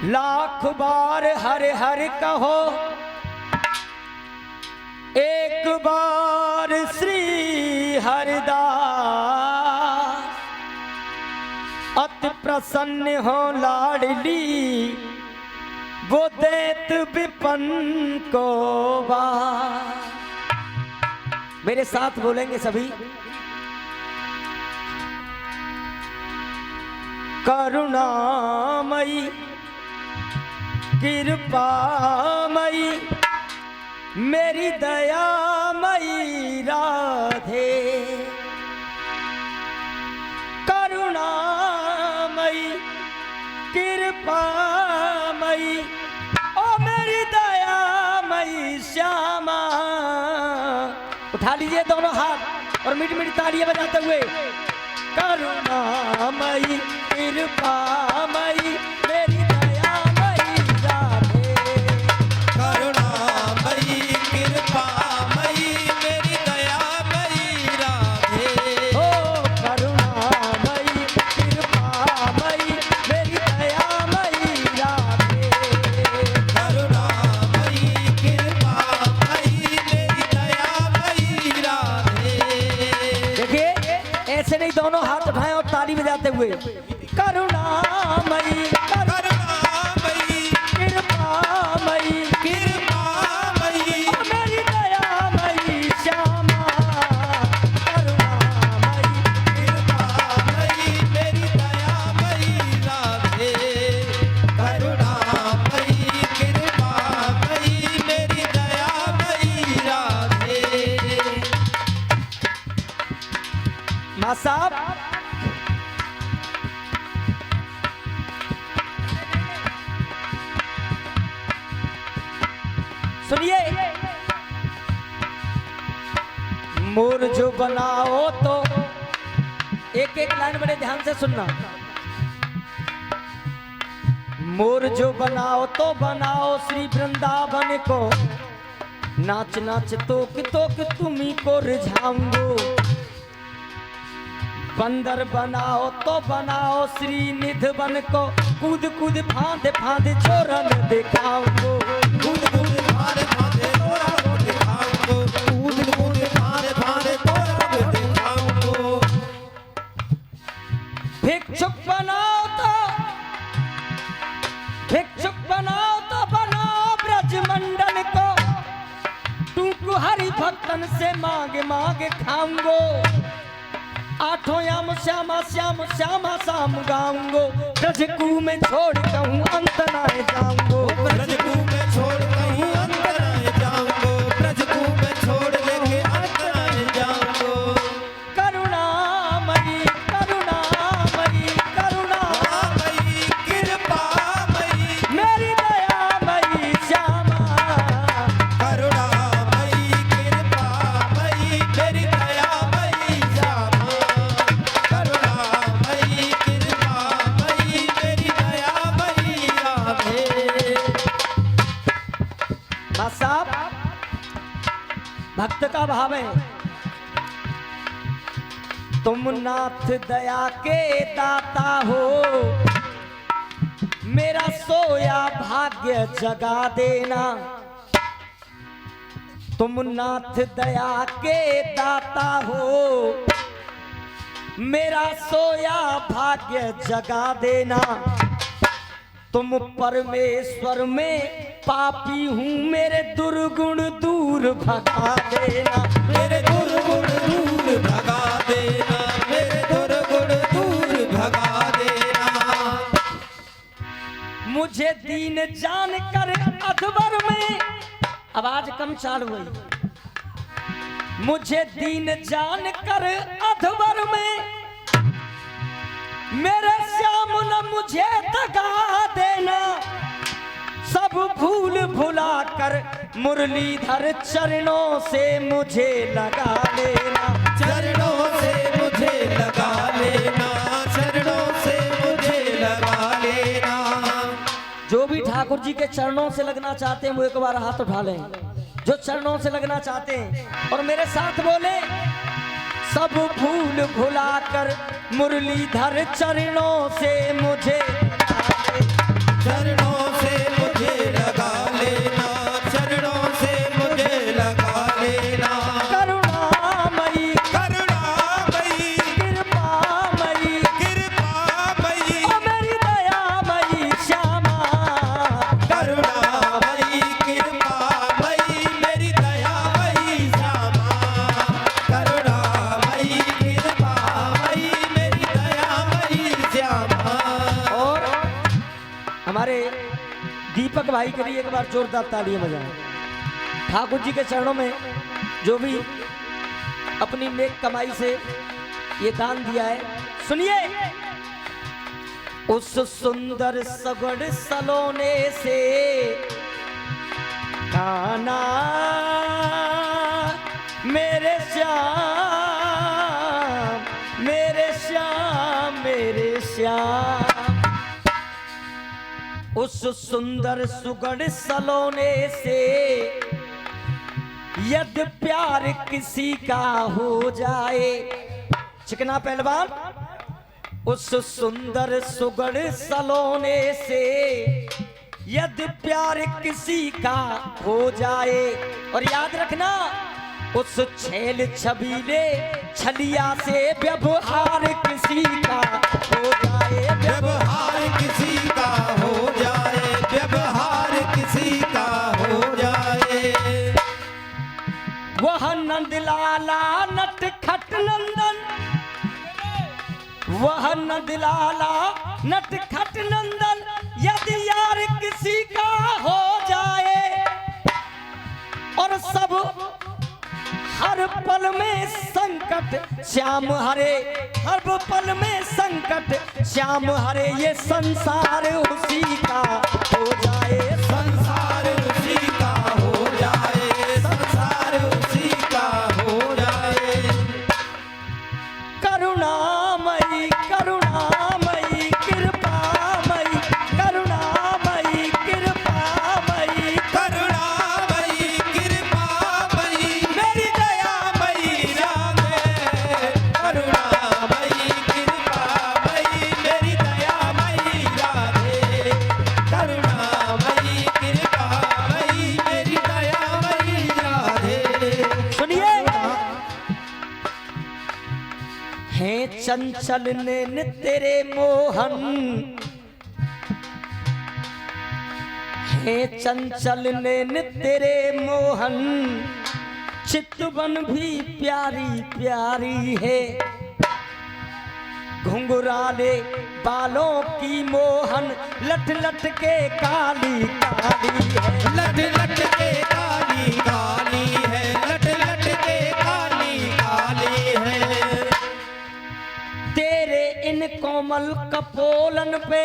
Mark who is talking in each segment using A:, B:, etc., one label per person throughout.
A: लाख बार हरे हरे कहो, एक बार श्री हरिदास। अति प्रसन्न हो लाडली, वो देत विपन को बार। मेरे साथ बोलेंगे सभी। करुणामयी कृपामयी मेरी दयामयी राधे। करुणामयी कृपामयी ओ मेरी दयामयी श्यामा। उठा लीजिए दोनों हाथ और मीठी मीठी तालियां बजाते हुए। करुणामयी कृपामयी मेरी दयामयी राधे।
B: करुणामयी कृपामयी मेरी दयामयी राधे।
A: ओ करुणामयी कृपामयी मेरी दयामयी राधे।
B: करुणामयी कृपामयी मेरी दयामयी राधे।
A: देखिए ऐसे नहीं, दोनों हाथ उठाएं और ताली बजाते हुए। करुणामयी
B: करुणामयी
A: कृपामयी
B: कृपामयी
A: मेरी दयामयी श्यामा। करुणामयी
B: कृपामयी मेरी दयामयी राधे। करुणामयी कृपामयी मेरी दयामयी राधे।
A: माँ साहब, सुनिए। मोर जो बनाओ तो एक एक लाइन बड़े ध्यान से सुनना। मोर जो बनाओ तो बनाओ श्री वृंदावन को। नाच नाच तोक तोक तुम्ही को रिझाऊंगो। बंदर बनाओ तो बनाओ श्री निधवन को। कूद कूद फांद फांद चोरन दिखाऊंगो।
B: कूद कूद फांद फांद तोरा को दिखाऊंगो। कूद कूद फांद फांद तोरा को दिखाऊंगो।
A: भिक्षुक बनाओ तो बनाओ ब्रजमंडल को। तुमको हरि भक्तन से मांग मांग खाऊंगो। आठों याम श्यामा श्याम श्यामा शाम गाऊंगो। ब्रज कू में छोड़ कहूँ अंत ना जाऊंगो।
B: ब्रज को मैं छोड़ कहीं अंतर न जाऊंगो। ब्रज को मैं छोड़ लेके अंतर न जाऊंगो।
A: करुणामयी करुणामयी करुणामयी
B: कृपामयी
A: मेरी दयामयी श्यामा।
B: करुणामयी कृपामयी मेरी दयामयी श्यामा। करुणामयी कृपामयी मेरी दयामयी राधे।
A: माँ साहब, भक्त का भाव है। तुम नाथ दया के दाता हो, मेरा सोया भाग्य जगा देना। तुम नाथ दया के दाता हो, मेरा सोया भाग्य जगा देना। तुम परमेश्वर में पापी हूँ, मेरे दुर्गुण दूर भगा देना।
B: मेरे दुर्गुण दूर भगा देना। मेरे दुर्गुण दूर भगा देना।
A: मुझे दीन जान कर अधवर में, आवाज कम चालू हुई। मुझे दीन जान कर अधवर में, मेरे श्याम न मुझे दगा देना। सब भूल भुला कर मुरलीधर चरणों से मुझे लगा लेना।
B: चरणों से मुझे लगा लेना। चरणों से मुझे लगा लेना।
A: जो भी ठाकुर जी के चरणों से लगना चाहते हैं वो एक बार हाथ उठा लें। जो चरणों से लगना चाहते हैं और मेरे साथ बोले। सब भूल भुला कर मुरलीधर चरणों से मुझे
B: चरणों
A: हमारे दीपक भाई के लिए एक बार जोरदार तालियां बजाएं। ठाकुर जी के चरणों में जो भी अपनी नेक कमाई से ये दान दिया है, सुनिए। उस सुंदर सगड़ सलोने से काना मेरे श्याम, मेरे श्याम, मेरे श्याम। उस सुंदर सुगढ़ सलोने से यदि प्यार किसी का हो जाए, चिकना पहलवान, उस सुंदर सुगढ़ सलोने से यदि प्यार किसी का हो जाए, और याद रखना उस छेल छबीले छलिया से व्यवहार किसी का हो जाए,
B: व्यवहार किसी का हो जाए, व्यवहार किसी का हो जाए।
A: वह नंदलाला नटखट नंदन, वह नंदलाला नटखट नंदन यदि यार किसी का हो जाए, और सब हर पल में संकट श्याम हरे, हर पल में संकट श्याम हरे, ये संसार उसी का हो जाए,
B: संसार उसी का हो जाए, संसार उसी का हो जाए।
A: करुणामयी करुणामयी कृपामयी, करुणामयी कृपामयी,
B: करुणामयी कृपामयी मेरी दयामयी राधे, करुणामयी कृपामयी मेरी दयामयी राधे, करुणामयी कृपामयी मेरी दयामयी राधे।
A: सुनिए। है चंचल नैन तेरे मोहन, है चंचल नैन तेरे मोहन, चितवन भी प्यारी प्यारी है, घुंघराले बालों की मोहन लट लट के काली काली है,
B: लट लट के काली काली है, लट लट के काली काली है।
A: तेरे इन कोमल कपोलन पे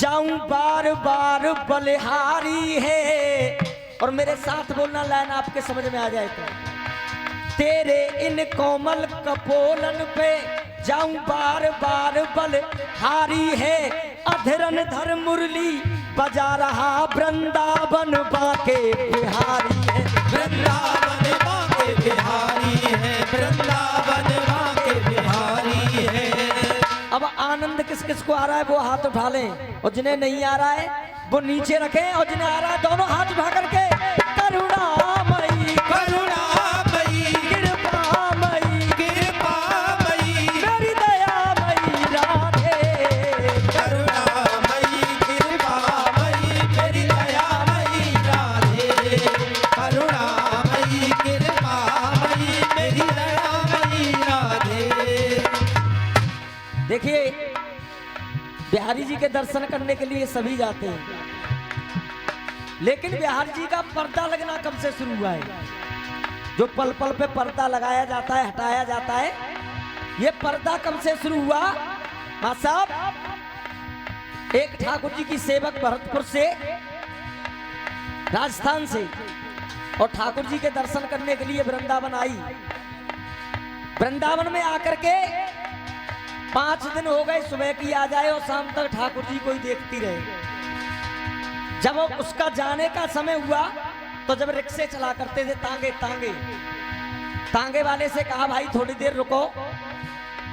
A: जाऊं बार बार बलिहारी है, और मेरे साथ बोलना लाइन आपके समझ में आ जाए तो। तेरे इन कोमल कपोलन पे जाऊं बार बार बलिहारी है, अधरन धर मुरली बजा रहा वृंदावन बाके बिहारी है,
B: वृंदावन बाके बिहारी है, वृंदावन बाके बिहारी है।
A: अब आनंद किस किस को आ रहा है वो हाथ उठा लें, और जिन्हें नहीं आ रहा है वो नीचे रखें, और जिन्हें आ रहा है दोनों हाथ उठा करके करुणामयी
B: करुणामयी
A: कृपामयी
B: कृपामयी
A: मेरी दयामयी राधे,
B: करुणामयी कृपामयी मेरी दयामयी राधे, करुणामयी कृपामयी मेरी दयामयी राधे।
A: देखिए बिहारी जी के दर्शन करने के लिए सभी जाते हैं, लेकिन बिहारी जी का पर्दा लगना कब से शुरू हुआ है? जो पल पल पे पर्दा लगाया जाता है, हटाया जाता है, ये पर्दा कब से शुरू हुआ? मां साहब, एक ठाकुर जी की सेवक भरतपुर से, राजस्थान से, और ठाकुर जी के दर्शन करने के लिए वृंदावन आई। वृंदावन में आकर के 5 दिन हो गए, सुबह की आ जाए और शाम तक ठाकुर जी को ही देखती रहे। जब उसका जाने का समय हुआ तो जब रिक्शे चला करते थे तांगे तांगे, तांगे वाले से कहा भाई थोड़ी देर रुको,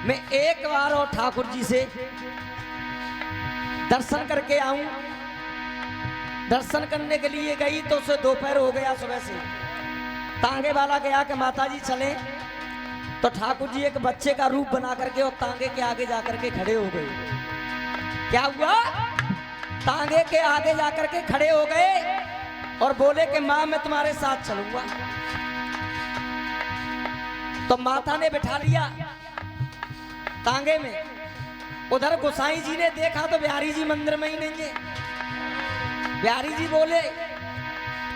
A: मैं एक बार और ठाकुर जी से दर्शन करके आऊं। दर्शन करने के लिए गई तो उसे दोपहर हो गया सुबह से। तांगे वाला गया कि माताजी चले, तो ठाकुर जी एक बच्चे का रूप बना करके और तांगे के आगे जाकर के खड़े हो गए। क्या हुआ? तांगे के आगे जाकर के खड़े हो गए और बोले कि माँ मैं तुम्हारे साथ चलूंगा। तो माता ने बिठा लिया तांगे में उधर गोसाई जी ने देखा तो बिहारी जी मंदिर में ही नहीं है। बिहारी जी बोले,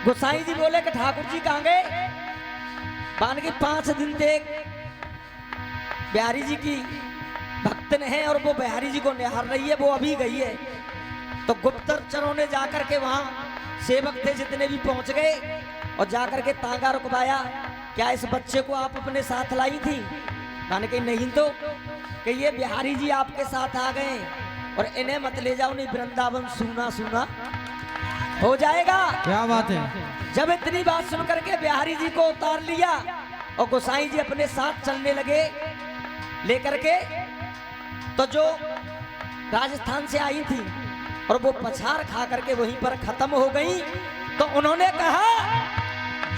A: गोसाई जी बोले कि ठाकुर जी कहाँ गए? मान के 5 दिन तक बिहारी जी की भक्तन है और वो बिहारी जी को निहार रही है, वो अभी गई है। तो गुप्तचरों ने जाकर के वहां सेवक थे जितने भी पहुंच गए और जाकर के तांगा रुकवाया, क्या इस बच्चे को आप अपने साथ लाई थी? मैंने कही नहीं तो, कि ये बिहारी जी आपके साथ आ गए और इन्हें मत ले जाओ, नहीं वृंदावन सूना सूना हो जाएगा।
B: क्या बात है।
A: जब इतनी बात सुन करके बिहारी जी को उतार लिया और गोसाई जी अपने साथ चलने लगे लेकर के, तो जो राजस्थान से आई थी और वो पछाड़ खा करके वहीं पर खत्म हो गई, तो उन्होंने कहा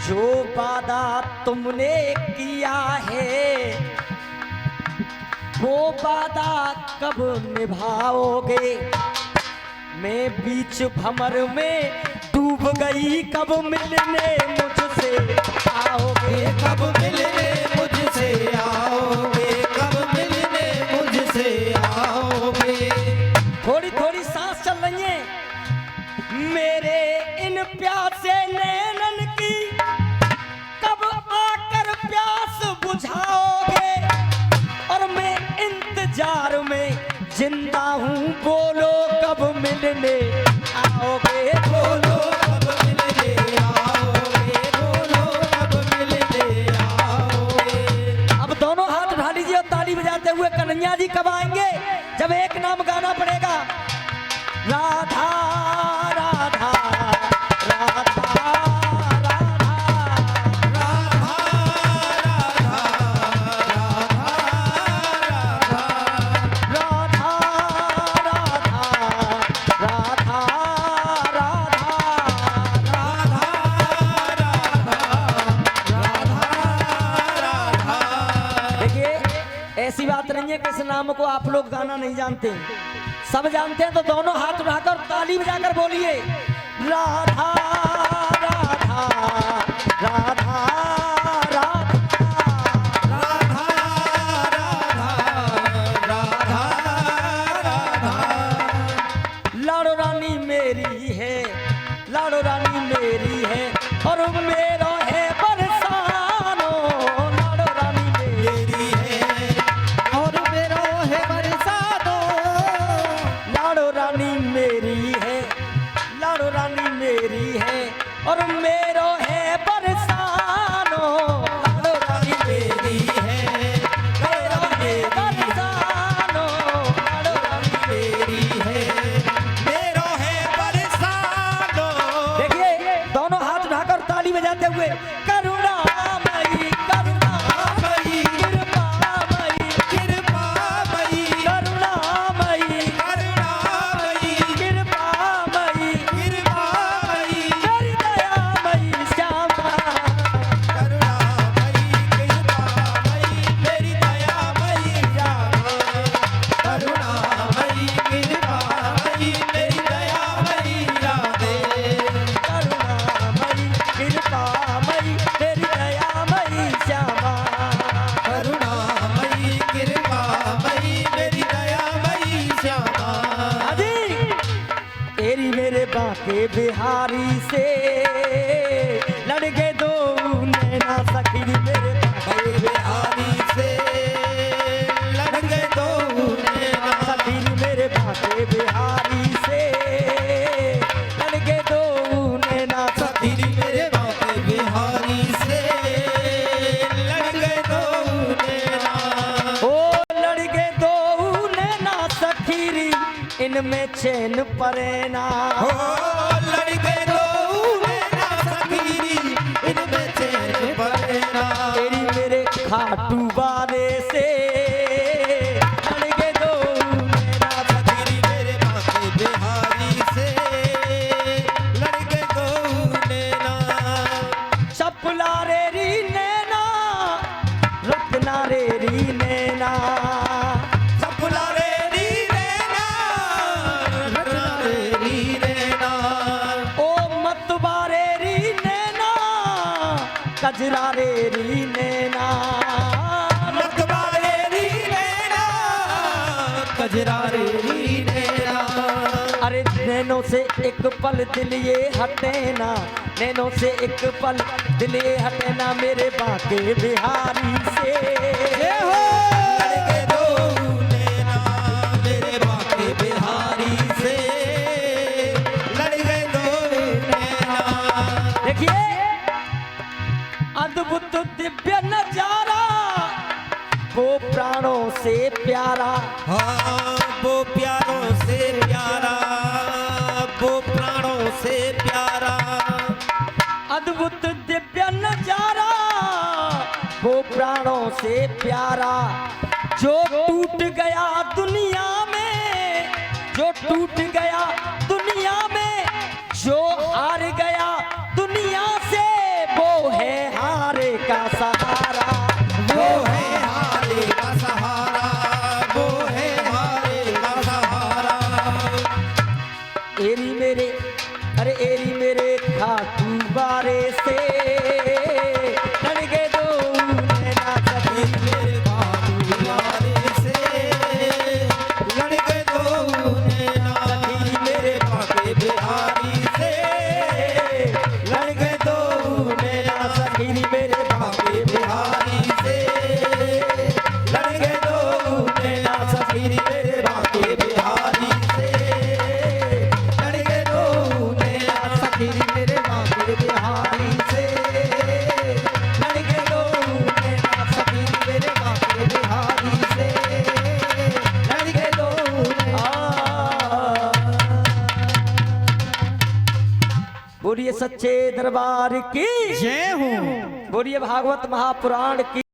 A: जो वादा तुमने किया है वो वादा कब निभाओगे? मैं बीच भंवर में डूब गई, कब मिलने मुझसे आओगे?
B: कब मिलने मुझसे आओगे? कब मिलने मुझसे आओगे?
A: थोड़ी थोड़ी सांस चल रही है मेरे इन प्यासे नैनन की, कब आकर प्यास बुझाओगे? और मैं इंतजार में जिंदा हूँ, बोलो कब मिलने आओगे? बोलो
B: कब मिलने आओगे? बोलो कब मिलने आओगे?
A: अब दोनों हाथ उठा लीजिए और ताली बजाते हुए कन्हैया जी कब आएंगे? जब एक नाम गाना पड़ेगा, राधा राधा राधा ऐसी बात नहीं है कि इस नाम को आप लोग गाना नहीं जानते, सब जानते हैं। तो दोनों हाथ उठाकर ताली बजाकर बोलिए, राधा राधा राधा लाड़ो रानी मेरी है, लाड़ो रानी मेरी है और मेरो है बरसानो। लाड़ो रानी मेरी है
B: और मेरा है बरसातो।
A: लाड़ो रानी मेरी है, लाड़ो रानी मेरी है और मेरो है बरसानो। लाड़ो रानी मेरी है, मेरो है बरसानो। लाड़ो रानी मेरी है,
B: मेरो है बरसातो।
A: देखिए दोनों हाथ उठाकर ताली बजाते हुए, करुणामयी करुणामयी कृपामयी
B: कृपामयी
A: करुणामयी
B: करुणामयी
A: कृपामयी
B: कृपामयी
A: मेरी दयामयी श्यामा।
B: करुणामयी कृपामयी मेरी दयामयी श्यामा। करुणामयी कृपामयी मेरी दयामयी राधे।
A: करुणामयी कृपामयी तेरी दयामयी श्यामा।
B: करुणामयी कृपामयी मेरी दयामयी श्यामा।
A: अजी तेरी मेरे बाके बिहारी से लड़ गए दो नैना सखी मेरे बाके
B: बिहारी से लड़ गए दो नैना।
A: सखी मेरे बाके बिहारी से लड़ गए दो नैना सखी।
B: सखी मेरे बाके बिहारी से लड़ गए दो नैना।
A: ओ लड़ गए दो नैना सखीरी, इनमें चैन परेना।
B: हो लड़ गए दो नैना सखीरी, इनमें चैन परेना।
A: तेरी मेरे खाटू बारे से लड़ गए दो नैना
B: सखीरी मेरे बाके बिहारी से लड़ गए दो नैना।
A: चपला रे री नैना, रत्ना रे री नैना।
B: सपना रे री नैना, रत्ना रे री नैना।
A: ओ मतबा रे री नैना, कजरा रे री नैना।
B: मतबा रे री नैना, कजरारे नैना।
A: अरे नैनों से एक पल दिल ये हटे ना, नैनों से एक पल दिल ये हटे ना मेरे बाके बिहारी से।
B: लड़ गए दो नैना मेरे बाके बिहारी से, लड़ गए दो नैना।
A: देखिए अद्भुत दिव्य नजारा, वो प्राणों से प्यारा।
B: हाँ वो प्यारों से प्यारा, वो प्राणों से प्यारा।
A: अद्भुत दिव्य नजारा, वो प्राणों से प्यारा। जो टूट गया दुनिया में, जो टूट गया दुनिया में, जो हार गया दुनिया से, वो है हारे का सहारा।
B: वो है हारे का सहारा, वो है हारे का सहारा।
A: एरी मेरे, अरे एरी मेरे खाटू बारे से, लड़ गए दो नैना सखी
B: मेरे बाबू यारे से, लड़ गए दो नैना।
A: सखी मेरे
B: बाके बिहारी से,
A: लड़ गए दो नैना सखी मेरे
B: बाके बिहारी से, लड़ गए दो नैना। सखी मेरे बाके बिहारी से, लड़ गए दो नैना। सखी मेरे बाके बिहारी से, लड़ गए दो नैना। सखी मेरे बाके बिहारी से, लड़ गए दो नैना।
A: बोलिए सच्चे दरबार की
B: जय हो।
A: बोलिए भागवत महापुराण की।